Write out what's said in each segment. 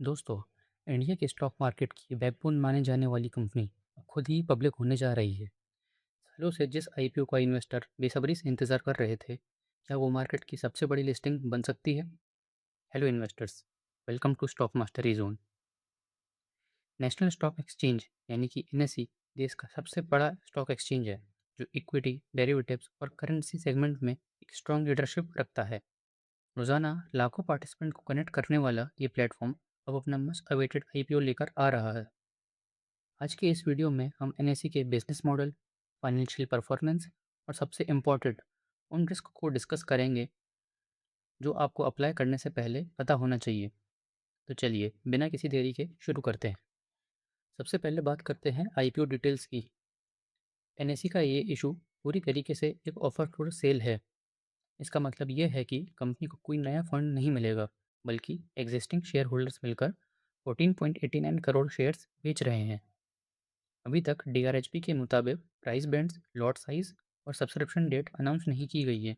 दोस्तों, इंडिया के stock market की बैकबोन माने जाने वाली कंपनी अब खुद ही पब्लिक होने जा रही है। सालों से जिस आईपीओ का इन्वेस्टर बेसब्री से इंतजार कर रहे थे, क्या वो मार्केट की सबसे बड़ी लिस्टिंग बन सकती है? Hello investors, welcome to stock mastery zone. National stock exchange यानी कि एनएसई देश का सबसे बड़ा स्टॉक एक्सचेंज है, जो इक्विटी, डेरिवेटिव्स और करेंसी सेगमेंट में एक स्ट्रॉन्ग लीडरशिप रखता है। रोजाना लाखों पार्टिसिपेंट को कनेक्ट करने वाला ये प्लेटफॉर्म अब अपना मस्ट अवेटेड आईपीओ लेकर आ रहा है। आज के इस वीडियो में हम एनएससी के बिजनेस मॉडल, फाइनेंशियल परफॉर्मेंस और सबसे इम्पोर्टेंट उन रिस्क को डिस्कस करेंगे जो आपको अप्लाई करने से पहले पता होना चाहिए। तो चलिए बिना किसी देरी के शुरू करते हैं। सबसे पहले बात करते हैं आईपीओ डिटेल्स की। एनएससी का ये इशू पूरी तरीके से एक ऑफर फॉर सेल है। इसका मतलब ये है कि कंपनी को कोई नया फंड नहीं मिलेगा, बल्कि एग्जिस्टिंग शेयर होल्डर्स मिलकर 14.89 करोड़ शेयर्स बेच रहे हैं। अभी तक डीआरएचपी के मुताबिक प्राइस बैंड्स, लॉट साइज और सब्सक्रिप्शन डेट अनाउंस नहीं की गई है।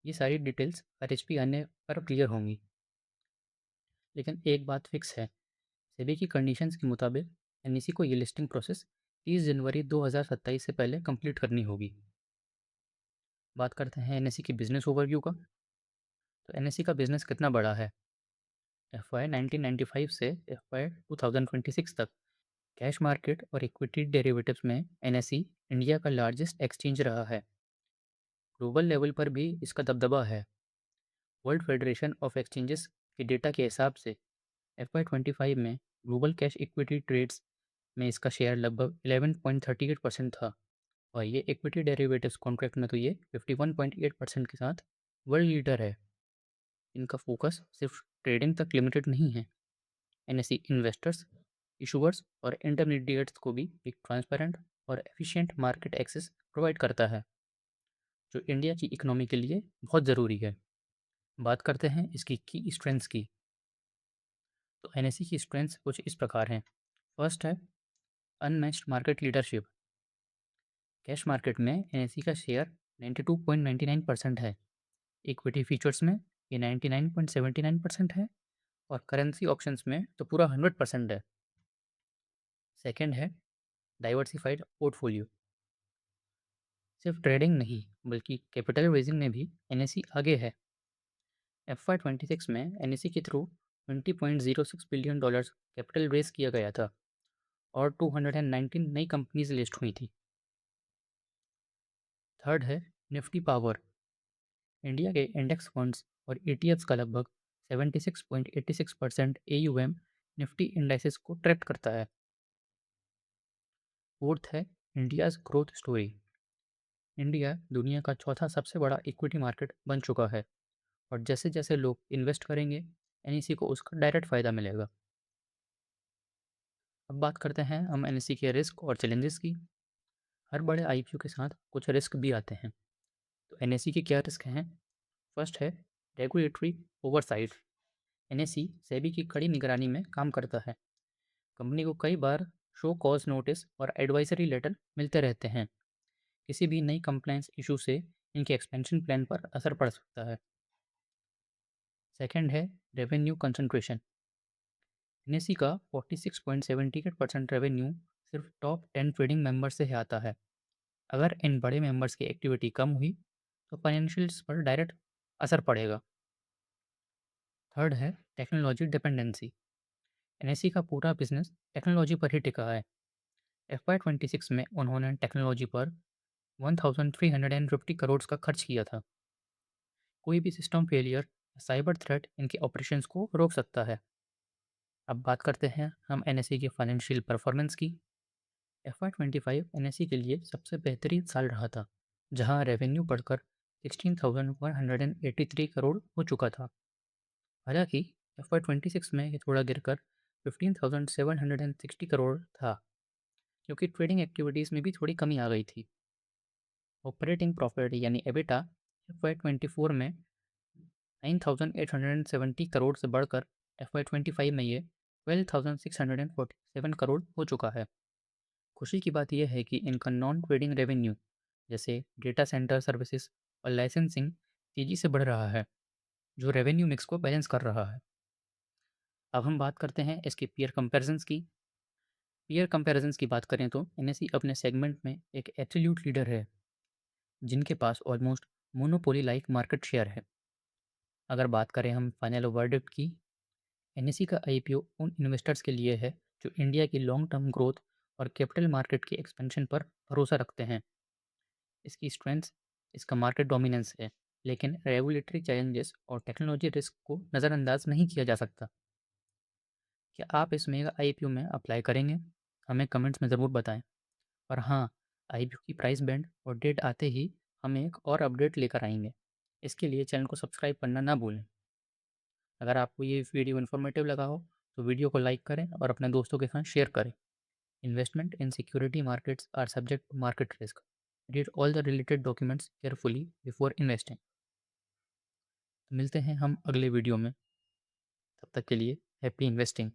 ये सारी डिटेल्स आरएचपी आने पर क्लियर होंगी। लेकिन एक बात फिक्स है, सेबी की कंडीशंस के मुताबिक एनईसी को ये लिस्टिंग प्रोसेस 30 जनवरी 2027 से पहले कंप्लीट करनी होगी। बात करते हैं एनएससी की बिजनेस ओवरव्यू का। तो एनएससी का बिजनेस कितना बड़ा है? FY 1995 से FY 2026 तक कैश मार्केट और इक्विटी डेरिवेटिव्स में एनएससी इंडिया का लार्जेस्ट एक्सचेंज रहा है। ग्लोबल लेवल पर भी इसका दबदबा है। वर्ल्ड फेडरेशन ऑफ एक्सचेंजेस के डेटा के हिसाब से FY 25 में ग्लोबल कैश इक्विटी ट्रेड्स में इसका शेयर लगभग 11.38% था, और ये इक्विटी डेरिवेटिव्स कॉन्ट्रैक्ट में तो ये 51.8% के साथ वर्ल्ड लीडर है। इनका फोकस सिर्फ ट्रेडिंग तक लिमिटेड नहीं है। एनएससी इन्वेस्टर्स, इशूवर्स और इंटरमीडिएट्स को भी एक ट्रांसपेरेंट और एफिशिएंट मार्केट एक्सेस प्रोवाइड करता है, जो इंडिया की इकोनॉमी के लिए बहुत ज़रूरी है। बात करते हैं इसकी की स्ट्रेंथ्स की। तो एनएससी की स्ट्रेंथ्स कुछ इस प्रकार हैं। फर्स्ट है unmatched market leadership. Cash market में एनएससी का शेयर 92.99% है। इक्विटी फीचर्स में ये 99.79% है, और करेंसी ऑप्शंस में तो पूरा 100% है। सेकेंड है डाइवर्सिफाइड पोर्टफोलियो। सिर्फ ट्रेडिंग नहीं, बल्कि कैपिटल रेजिंग में भी एनएससी आगे है। FY 26 में एनएससी के थ्रू $20.06 बिलियन कैपिटल रेज किया गया था, और 219 नई कंपनीज लिस्ट हुई थी। थर्ड है निफ्टी पावर। इंडिया के इंडेक्स फंड्स और ETFs का लगभग 76.86% AUM निफ्टी इंडाइसेस को ट्रैक करता है। फोर्थ है इंडियाज़ ग्रोथ स्टोरी। इंडिया दुनिया का चौथा सबसे बड़ा इक्विटी मार्केट बन चुका है, और जैसे जैसे लोग इन्वेस्ट करेंगे, एनईसी को उसका डायरेक्ट फ़ायदा मिलेगा। अब बात करते हैं हम एनईसी के रिस्क और चैलेंजेस की। हर बड़े आईपीओ के साथ कुछ रिस्क भी आते हैं। तो एनएससी के क्या रिस्क हैं? फर्स्ट है रेगुलेटरी ओवरसाइट। एनएससी सेबी की कड़ी निगरानी में काम करता है। कंपनी को कई बार शो कॉज नोटिस और एडवाइजरी लेटर मिलते रहते हैं। किसी भी नई कंप्लायंस इशू से इनके एक्सपेंशन प्लान पर असर पड़ सकता है। सेकंड है रेवेन्यू कंसंट्रेशन। एनएससी का 46.78% रेवेन्यू सिर्फ टॉप 10 ट्रेडिंग मेंबर से ही आता है। अगर इन बड़े मेंबर्स की एक्टिविटी कम हुई, तो फाइनेंशियल्स पर डायरेक्ट असर पड़ेगा। थर्ड है टेक्नोलॉजी डिपेंडेंसी। एनएससी का पूरा बिजनेस टेक्नोलॉजी पर ही टिका है। FY 26 में उन्होंने टेक्नोलॉजी पर 1350 करोड़ का खर्च किया था। कोई भी सिस्टम फेलियर या साइबर थ्रेट इनके ऑपरेशंस को रोक सकता है। अब बात करते हैं हम एनएससी की फाइनेंशियल परफॉर्मेंस की। FY 25 एनएससी के लिए सबसे बेहतरीन साल रहा था, जहां रेवेन्यू बढ़कर 16,183 करोड़ हो चुका था। हालांकि FY 26 में ये थोड़ा गिरकर 15,760 करोड़ था, क्योंकि ट्रेडिंग एक्टिविटीज़ में भी थोड़ी कमी आ गई थी। ऑपरेटिंग प्रॉफिट यानी एबिटा FY 24 में 9,870 करोड़ से बढ़कर FY 25 में ये 12,647 करोड़ हो चुका है। खुशी की बात यह है कि इनका नॉन ट्रेडिंग रेवेन्यू, जैसे डेटा सेंटर सर्विसेज और लाइसेंसिंग, तेज़ी से बढ़ रहा है, जो रेवेन्यू मिक्स को बैलेंस कर रहा है। अब हम बात करते हैं इसके पीयर कंपैरिजंस की। पीयर कंपैरिजंस की बात करें तो एनएसई अपने सेगमेंट में एक एब्सोल्यूट लीडर है, जिनके पास almost monopoly like market share है। अगर बात करें हम फाइनल वर्डिक्ट की, एनएसई का आईपीओ उन इन्वेस्टर्स के लिए है जो इंडिया की लॉन्ग टर्म ग्रोथ और कैपिटल मार्केट के एक्सपेंशन पर भरोसा रखते हैं। इसकी स्ट्रेंथ इसका मार्केट डोमिनेंस है, लेकिन रेगुलेटरी चैलेंजेस और टेक्नोलॉजी रिस्क को नज़रअंदाज नहीं किया जा सकता। क्या आप इस मेगा आईपीओ में अप्लाई करेंगे? हमें कमेंट्स में ज़रूर बताएं। और हाँ, आईपीओ की प्राइस बैंड और डेट आते ही हम एक और अपडेट लेकर आएंगे। इसके लिए चैनल को सब्सक्राइब करना ना भूलें। अगर आपको ये वीडियो इन्फॉर्मेटिव लगा हो तो वीडियो को लाइक करें और अपने दोस्तों के साथ शेयर करें। Investment in security markets are subject to market risk. Read all the related documents carefully before investing. मिलते हैं हम अगले वीडियो में। तब तक के लिए हैप्पी इन्वेस्टिंग।